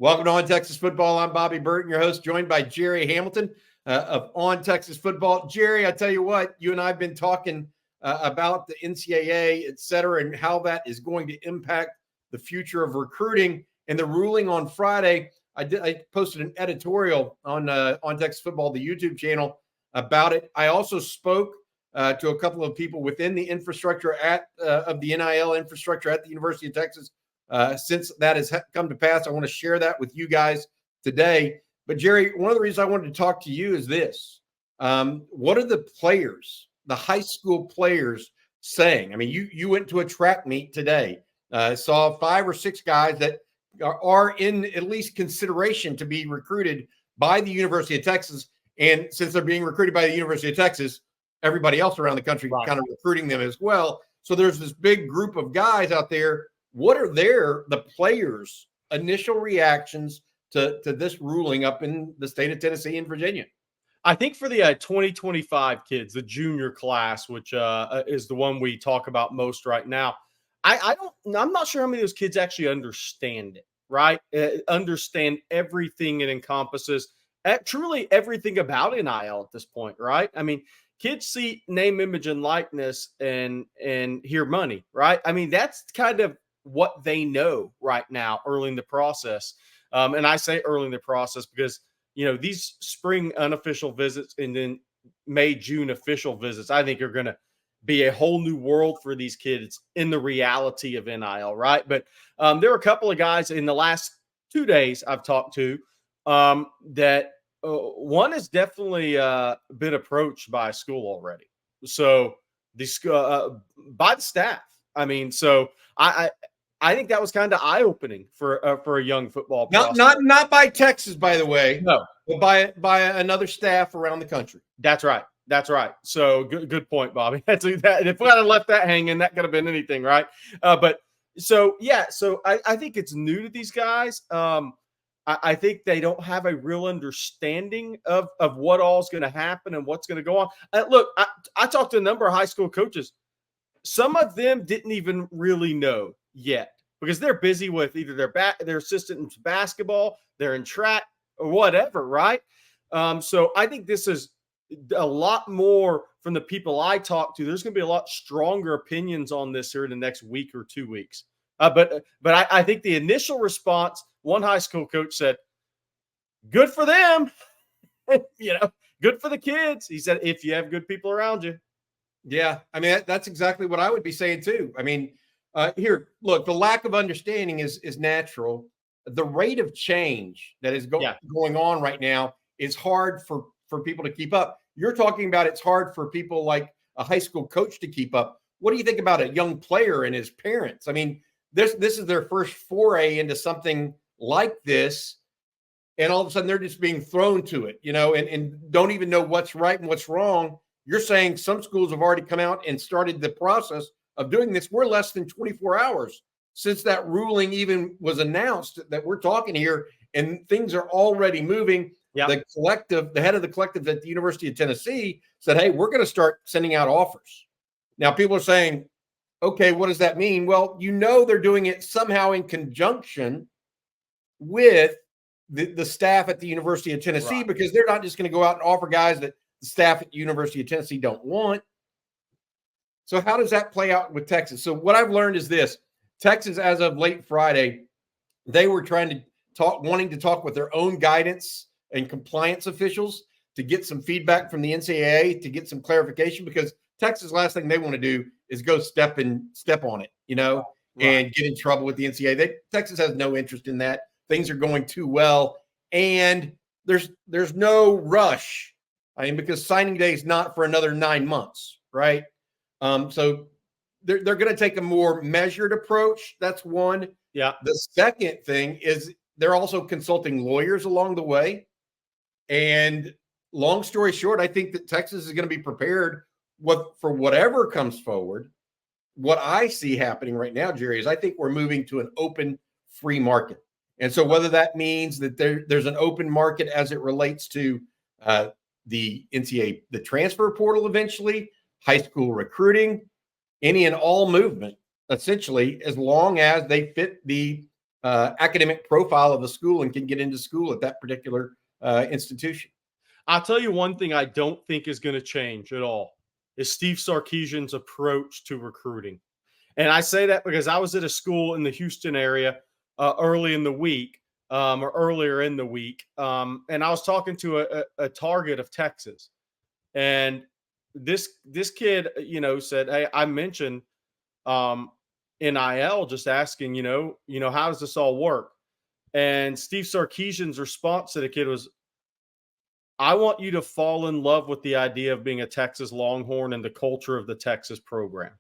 Welcome to On Texas Football. I'm Bobby Burton, your host, joined by Gerry Hamilton of On Texas Football. Gerry, I tell you what, you and I have been talking about the NCAA, et cetera, and how that is going to impact the future of recruiting. And the ruling on Friday, I posted an editorial on Texas Football, the YouTube channel, about it. I also spoke to a couple of people within the infrastructure of the NIL infrastructure at the University of Texas. Since that has come to pass, I want to share that with you guys today. But Gerry, one of the reasons I wanted to talk to you is this. What are the players, the high school players, saying? I mean, you went to a track meet today, saw 5 or 6 guys that are in at least consideration to be recruited by the University of Texas. And since they're being recruited by the University of Texas, everybody else around the country kind of recruiting them as well. So there's this big group of guys out there. What are the players' initial reactions to this ruling up in the state of Tennessee and Virginia? I think for the 2025 kids, the junior class, which is the one we talk about most right now, I'm not sure how many of those kids actually understand it, right? Understand everything it encompasses, truly everything about NIL at this point, right? I mean, kids see name, image, and likeness and hear money, right? I mean, that's kind of what they know right now early in the process. And I say early in the process because, these spring unofficial visits and then May, June official visits, I think are going to be a whole new world for these kids in the reality of NIL, right? But there are a couple of guys in the last 2 days I've talked to that one has definitely been approached by a school already. So by the staff. I mean, so I think that was kind of eye-opening for a young football prospect. Not by Texas, by the way. No, but by another staff around the country. That's right. So good point, Bobby. If we had left that hanging, that could have been anything, right? So I think it's new to these guys. I think they don't have a real understanding of what all is going to happen and what's going to go on. Look, I talked to a number of high school coaches. Some of them didn't even really know yet because they're busy with either their assistant in basketball, they're in track or whatever, right? So I think this is a lot more from the people I talk to. There's going to be a lot stronger opinions on this here in the next week or 2 weeks. But I think the initial response, one high school coach said, "Good for them, good for the kids." He said, "If you have good people around you." Yeah, I mean, that's exactly what I would be saying too. I mean, here, look, the lack of understanding is natural. The rate of change that is going on right now is hard for people to keep up. You're talking about it's hard for people like a high school coach to keep up. What do you think about a young player and his parents? I mean, this is their first foray into something like this, and all of a sudden they're just being thrown to it, and don't even know what's right and what's wrong. You're saying some schools have already come out and started the process of doing this. We're less than 24 hours since that ruling even was announced that we're talking here, and things are already moving. Yep. The head of the collective at the University of Tennessee said, "Hey, we're going to start sending out offers." Now, people are saying, okay, what does that mean? Well, they're doing it somehow in conjunction with the staff at the University of Tennessee, right? Because they're not just going to go out and offer guys that the staff at the University of Tennessee don't want. So how does that play out with Texas? So what I've learned is this. Texas, as of late Friday, they were wanting to talk with their own guidance and compliance officials to get some feedback from the NCAA, to get some clarification, because Texas, last thing they want to do is go step on it, and get in trouble with the NCAA. Texas has no interest in that. Things are going too well, and there's no rush. I mean, because signing day is not for another 9 months, right? So they're going to take a more measured approach. That's one. Yeah. The second thing is they're also consulting lawyers along the way. And long story short, I think that Texas is going to be prepared for whatever comes forward. What I see happening right now, Gerry, is I think we're moving to an open, free market. And so whether that means that there's an open market as it relates to the NCAA, the transfer portal eventually, high school recruiting, any and all movement, essentially, as long as they fit the academic profile of the school and can get into school at that particular institution. I'll tell you one thing I don't think is going to change at all is Steve Sarkisian's approach to recruiting. And I say that because I was at a school in the Houston area early in the week or earlier in the week. And I was talking to a target of Texas. And this kid, said, hey, I mentioned NIL, just asking, how does this all work? And Steve Sarkisian's response to the kid was, I want you to fall in love with the idea of being a Texas Longhorn and the culture of the Texas program.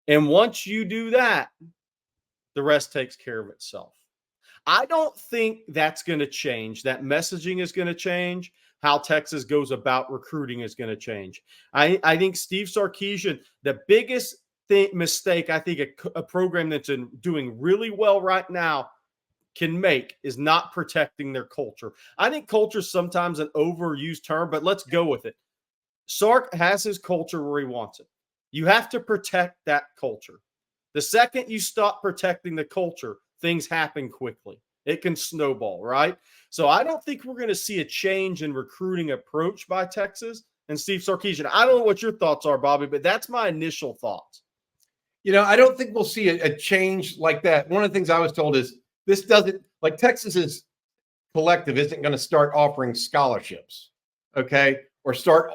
And once you do that, the rest takes care of itself. I don't think that's going to change. That messaging is going to change. How Texas goes about recruiting is going to change. I think Steve Sarkisian, the biggest mistake I think a program that's doing really well right now can make is not protecting their culture. I think culture is sometimes an overused term, but let's go with it. Sark has his culture where he wants it. You have to protect that culture. The second you stop protecting the culture, things happen quickly. It can snowball, right? So I don't think we're going to see a change in recruiting approach by Texas and Steve Sarkisian. I don't know what your thoughts are, Bobby, but that's my initial thoughts. I don't think we'll see a change like that. One of the things I was told is this doesn't, like Texas's collective isn't going to start offering scholarships, okay, or start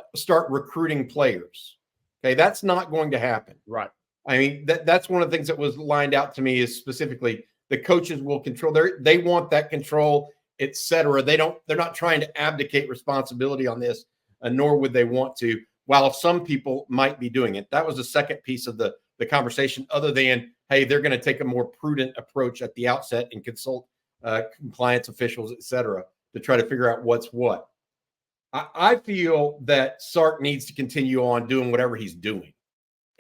recruiting players. Okay, that's not going to happen. Right. I mean, that's one of the things that was lined out to me is specifically the coaches will control. They want that control, et cetera. They're not trying to abdicate responsibility on this, nor would they want to, while some people might be doing it. That was the second piece of the conversation, other than, hey, they're going to take a more prudent approach at the outset and consult compliance officials, et cetera, to try to figure out what's what. I feel that Sark needs to continue on doing whatever he's doing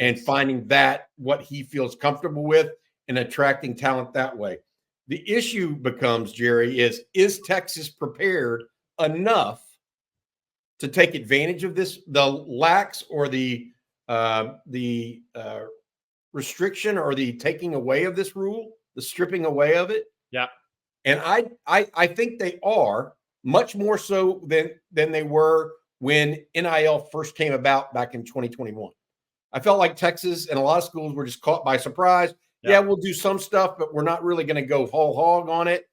and finding that what he feels comfortable with and attracting talent that way. The issue becomes, Jerry, is Texas prepared enough to take advantage of this, the lax or the restriction or the taking away of this rule, the stripping away of it? Yeah. And I think they are, much more so than they were when NIL first came about back in 2021. I felt like Texas and a lot of schools were just caught by surprise. Yeah, we'll do some stuff, but we're not really going to go whole hog on it.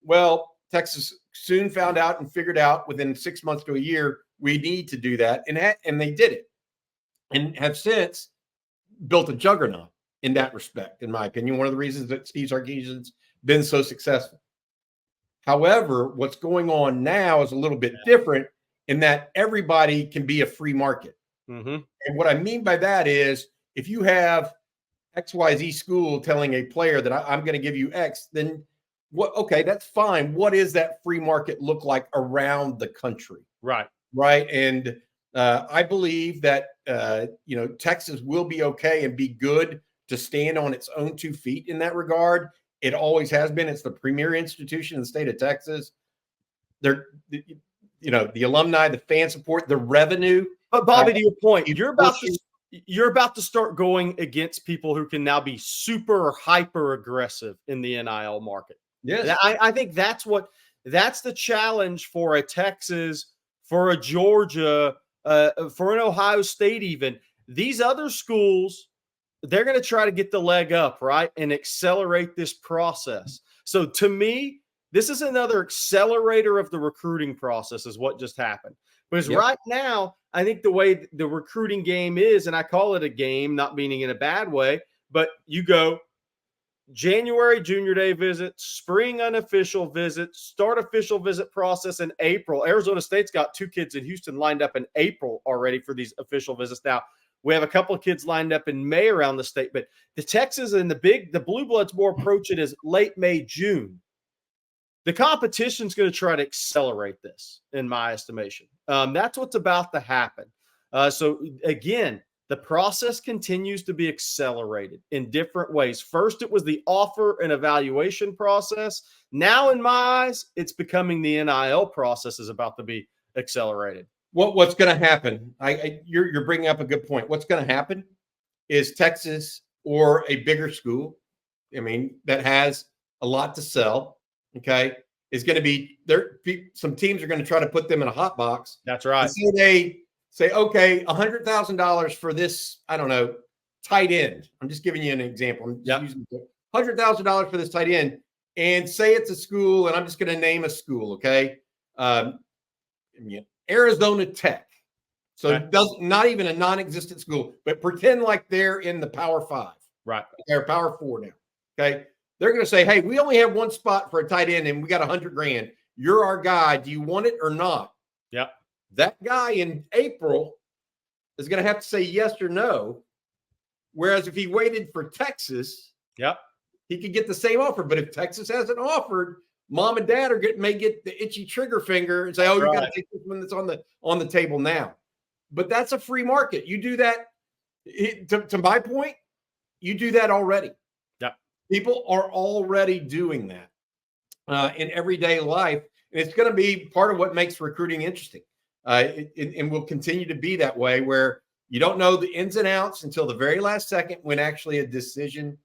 Well, Texas soon found out and figured out within 6 months to a year, we need to do that. And they did it and have since built a juggernaut in that respect, in my opinion. One of the reasons that Steve Sarkisian's been so successful. However, what's going on now is a little bit different in that everybody can be a free market. Mm-hmm. And what I mean by that is if you have XYZ school telling a player that I'm going to give you X, then what? Okay, that's fine. What is that free market look like around the country? Right. Right. And I believe that, Texas will be okay and be good to stand on its own 2 feet in that regard. It always has been. It's the premier institution in the state of Texas. The alumni, the fan support, the revenue. But Bobby, to your point, you're about to start going against people who can now be super hyper aggressive in the NIL market. Yes. I think that's the challenge for a Texas, for a Georgia, for an Ohio State even. These other schools, they're going to try to get the leg up, right, and accelerate this process. So to me, this is another accelerator of the recruiting process is what just happened. Because right now, I think the way the recruiting game is, and I call it a game, not meaning in a bad way, but you go January junior day visits, spring unofficial visits, start official visit process in April. Arizona State's got 2 kids in Houston lined up in April already for these official visits. Now, we have a couple of kids lined up in May around the state, but the Texas and the Blue Bloods more approach it as late May, June. The competition's going to try to accelerate this, in my estimation. That's what's about to happen. So again, the process continues to be accelerated in different ways. First, it was the offer and evaluation process. Now, in my eyes, it's becoming the NIL process is about to be accelerated. What's going to happen? You're bringing up a good point. What's going to happen is Texas or a bigger school, that has a lot to sell. Okay, is going to be some teams are going to try to put them in a hot box. That's right. So they say, okay, $100,000 for this, I don't know, tight end. I'm just giving you an example. I'm just using $100,000 for this tight end, and say it's a school, and I'm just going to name a school. Okay, Arizona Tech. So it doesn't, not even a non-existent school, but pretend like they're in the Power 5. Right. They're Power 4 now. Okay. They're going to say, hey, we only have one spot for a tight end and we got $100,000. You're our guy. Do you want it or not? Yep. That guy in April is going to have to say yes or no. Whereas if he waited for Texas, he could get the same offer. But if Texas hasn't offered, mom and dad may get the itchy trigger finger and say, oh, you got to take this one that's on the table now. But that's a free market. You do that, to my point, you do that already. People are already doing that in everyday life. And it's going to be part of what makes recruiting interesting. And will continue to be that way, where you don't know the ins and outs until the very last second when actually a decision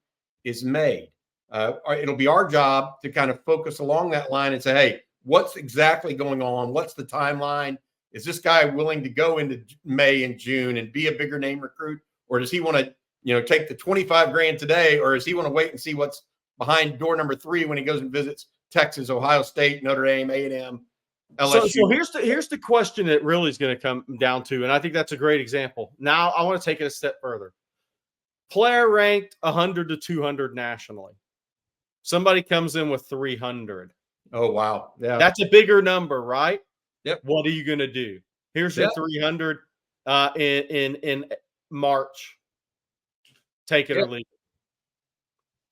is made. It'll be our job to kind of focus along that line and say, hey, what's exactly going on? What's the timeline? Is this guy willing to go into May and June and be a bigger name recruit? Or does he want to, take the $25,000 today, or does he want to wait and see what's behind door number 3 when he goes and visits Texas, Ohio State, Notre Dame, A&M, LSU? So here's the question that really is going to come down to, and I think that's a great example. Now I want to take it a step further. Player ranked 100 to 200 nationally. Somebody comes in with 300. Oh, wow. Yeah. That's a bigger number, right? Yep. What are you going to do? Here's your 300 in March. Take it or leave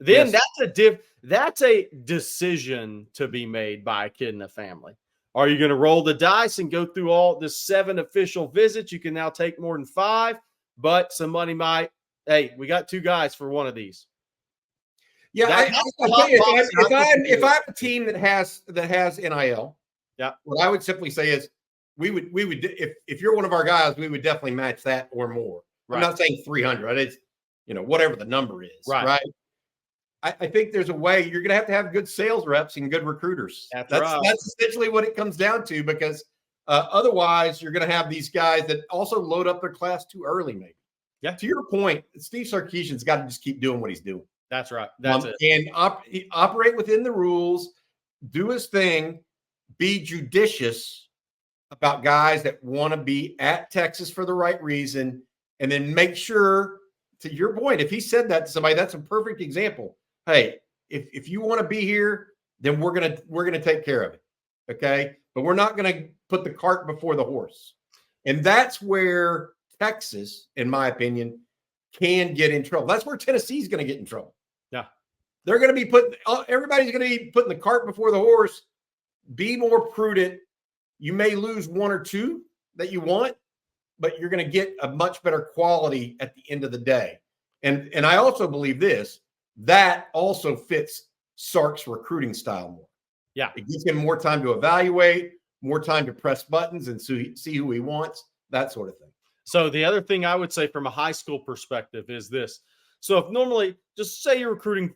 it. Then that's a decision to be made by a kid in a family. Are you going to roll the dice and go through all the 7 official visits? You can now take more than 5, but somebody might, hey, we got 2 guys for one of these. Yeah, if I'm a team that has NIL, what I would simply say is we would if you're one of our guys, we would definitely match that or more. Right. I'm not saying 300. It's whatever the number is. Right. I think there's a way you're going to have good sales reps and good recruiters. That's essentially what it comes down to, because otherwise you're going to have these guys that also load up their class too early, maybe. Yeah. To your point, Steve Sarkisian's got to just keep doing what he's doing. That's right. That's it. And operate within the rules, do his thing, be judicious about guys that want to be at Texas for the right reason, and then make sure, to your point, if he said that to somebody, that's a perfect example. Hey, if you want to be here, then we're gonna take care of it. Okay. But we're not going to put the cart before the horse. And that's where Texas, in my opinion, can get in trouble. That's where Tennessee's going to get in trouble. Yeah. They're going to be everybody's going to be putting the cart before the horse. Be more prudent. You may lose 1 or 2 that you want, but you're going to get a much better quality at the end of the day. And I also believe that also fits Sark's recruiting style more. Yeah. It gives him more time to evaluate, more time to press buttons and see who he wants, that sort of thing. So the other thing I would say from a high school perspective is this. So if normally, just say you're recruiting,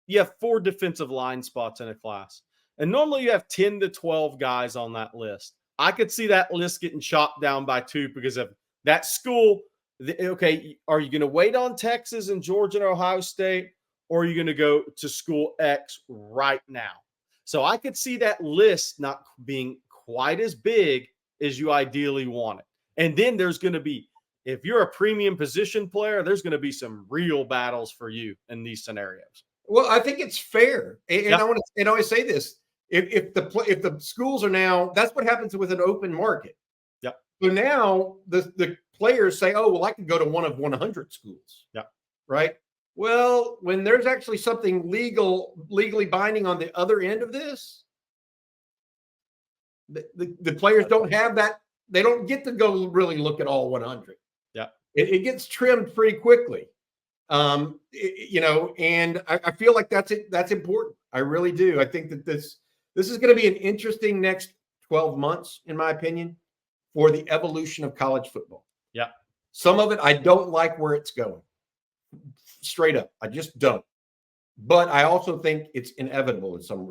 you have 4 defensive line spots in a class, and normally you have 10 to 12 guys on that list. I could see that list getting chopped down by 2 because of that school. Okay, are you going to wait on Texas and Georgia and Ohio State, or are you going to go to school X right now? So I could see that list not being quite as big as you ideally want it. And then there's going to be, if you're a premium position player, there's going to be some real battles for you in these scenarios. Well, I think it's fair. And I want to always say this. If the schools are now, that's what happens with an open market. Yep. So now the players say, oh, well, I can go to one of 100 schools. Yep. Right. Well, when there's actually something legally binding on the other end of this, the players don't have that. They don't get to go really look at all 100. Yeah. It gets trimmed pretty quickly. And I feel like that's important. I really do. I think that this is going to be an interesting next 12 months, in my opinion, for the evolution of college football. Yeah. Some of it, I don't like where it's going. Straight up. I just don't. but I also think it's inevitable in some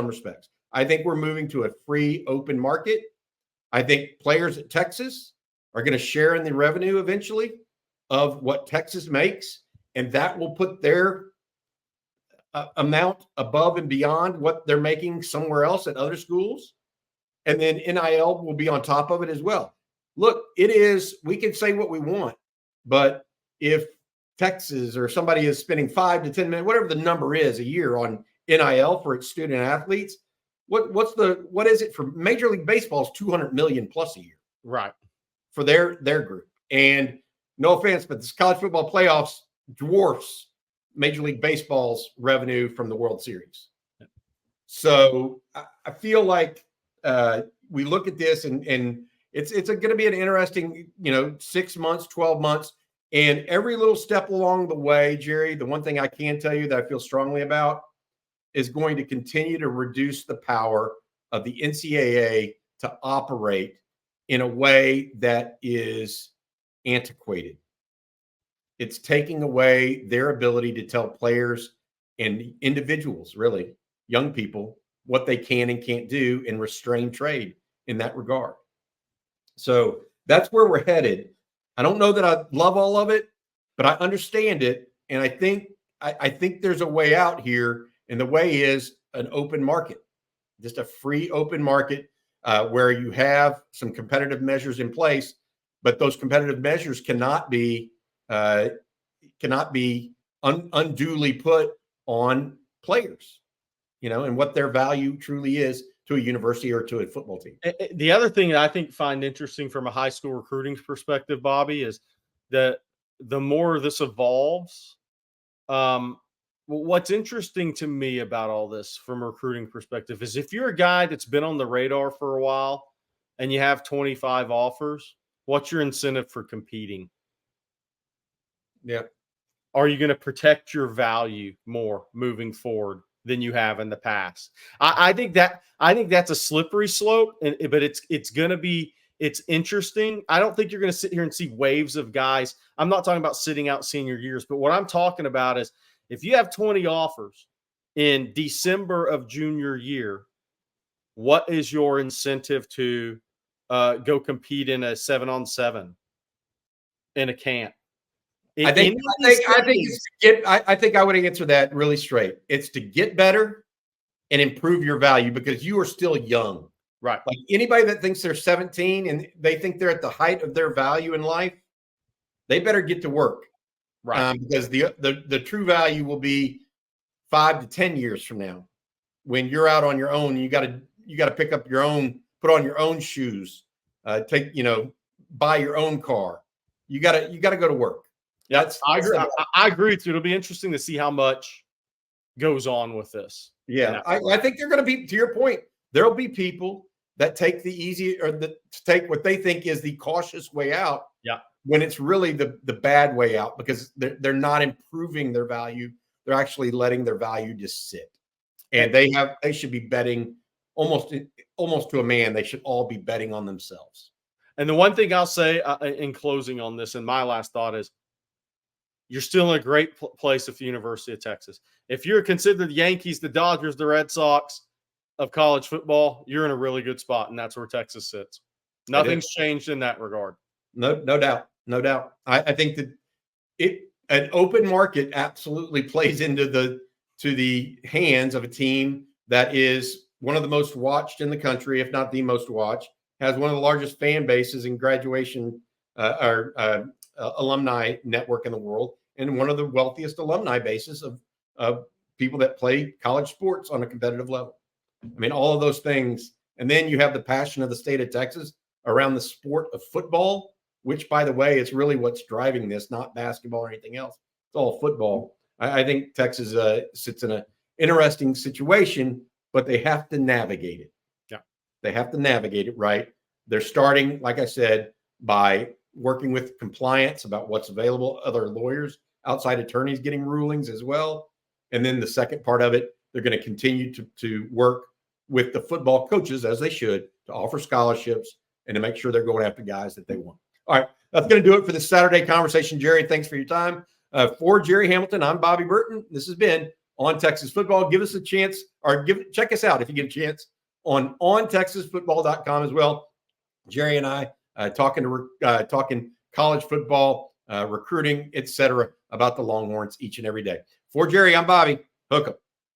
respects. I think we're moving to a free, open market. I think players at Texas are going to share in the revenue eventually of what Texas makes, and that will put their amount above and beyond what they're making somewhere else at other schools. And then NIL will be on top of it as well. Look, we can say what we want, but if Texas or somebody is spending 5 to 10 million, whatever the number is a year on NIL for its student athletes, what is it for Major League Baseball's 200 million plus a year, right? For their group. And no offense, but this college football playoffs dwarfs Major League Baseball's revenue from the World Series. So I feel like we look at this and it's going to be an interesting, 6 months, 12 months. And every little step along the way, Jerry, the one thing I can tell you that I feel strongly about is going to continue to reduce the power of the NCAA to operate in a way that is antiquated. It's taking away their ability to tell players and individuals, really, young people, what they can and can't do and restrain trade in that regard. So that's where we're headed. I don't know that I love all of it, but I understand it. And I think there's a way out here. And the way is an open market, just a free open market where you have some competitive measures in place, but those competitive measures cannot be unduly put on players, and what their value truly is to a university or to a football team. The other thing that I think find interesting from a high school recruiting perspective, Bobby, is that the more this evolves, what's interesting to me about all this from a recruiting perspective is if you're a guy that's been on the radar for a while and you have 25 offers, what's your incentive for competing? Yeah. Are you going to protect your value more moving forward than you have in the past? I think that's a slippery slope, but it's interesting. I don't think you're going to sit here and see waves of guys. I'm not talking about sitting out senior years, but what I'm talking about is if you have 20 offers in December of junior year, what is your incentive to go compete in a 7-on-7 in a camp? I think I would answer that really straight. It's to get better and improve your value because you are still young. Right. Like anybody that thinks they're 17 and they think they're at the height of their value in life, they better get to work. Right. Because the true value will be 5 to 10 years from now when you're out on your own. You got to pick up your own, put on your own shoes, buy your own car. You got to go to work. Yeah, I agree with you. It'll be interesting to see how much goes on with this. Yeah, I think they're going to be, to your point, there'll be people that take the easy or take what they think is the cautious way out. Yeah. When it's really the bad way out because they're not improving their value. They're actually letting their value just sit. And they should be betting almost to a man. They should all be betting on themselves. And the one thing I'll say in closing on this, and my last thought is, you're still in a great place at the University of Texas. If you're considered the Yankees, the Dodgers, the Red Sox of college football, you're in a really good spot, and that's where Texas sits. Nothing's changed in that regard. No doubt. No doubt. I think that an open market absolutely plays into the hands of a team that is one of the most watched in the country, if not the most watched, has one of the largest fan bases in graduation alumni network in the world, and one of the wealthiest alumni bases of people that play college sports on a competitive level. I mean, all of those things. And then you have the passion of the state of Texas around the sport of football, which, by the way, is really what's driving this, not basketball or anything else. It's all football. I think Texas sits in an interesting situation, but they have to navigate it. Yeah. They have to navigate it right. They're starting, like I said, by working with compliance about what's available, other lawyers, outside attorneys getting rulings as well. And then the second part of it, they're going to continue to work with the football coaches, as they should, to offer scholarships and to make sure they're going after guys that they want. All right, that's going to do it for this Saturday conversation. Jerry, thanks for your time. For Gerry Hamilton, I'm Bobby Burton. This has been on Texas football. Give us a chance, or check us out if you get a chance on ontexasfootball.com as well. Jerry and I talking college football, recruiting, etc., about the Longhorns each and every day. For Jerry, I'm Bobby. Hook 'em.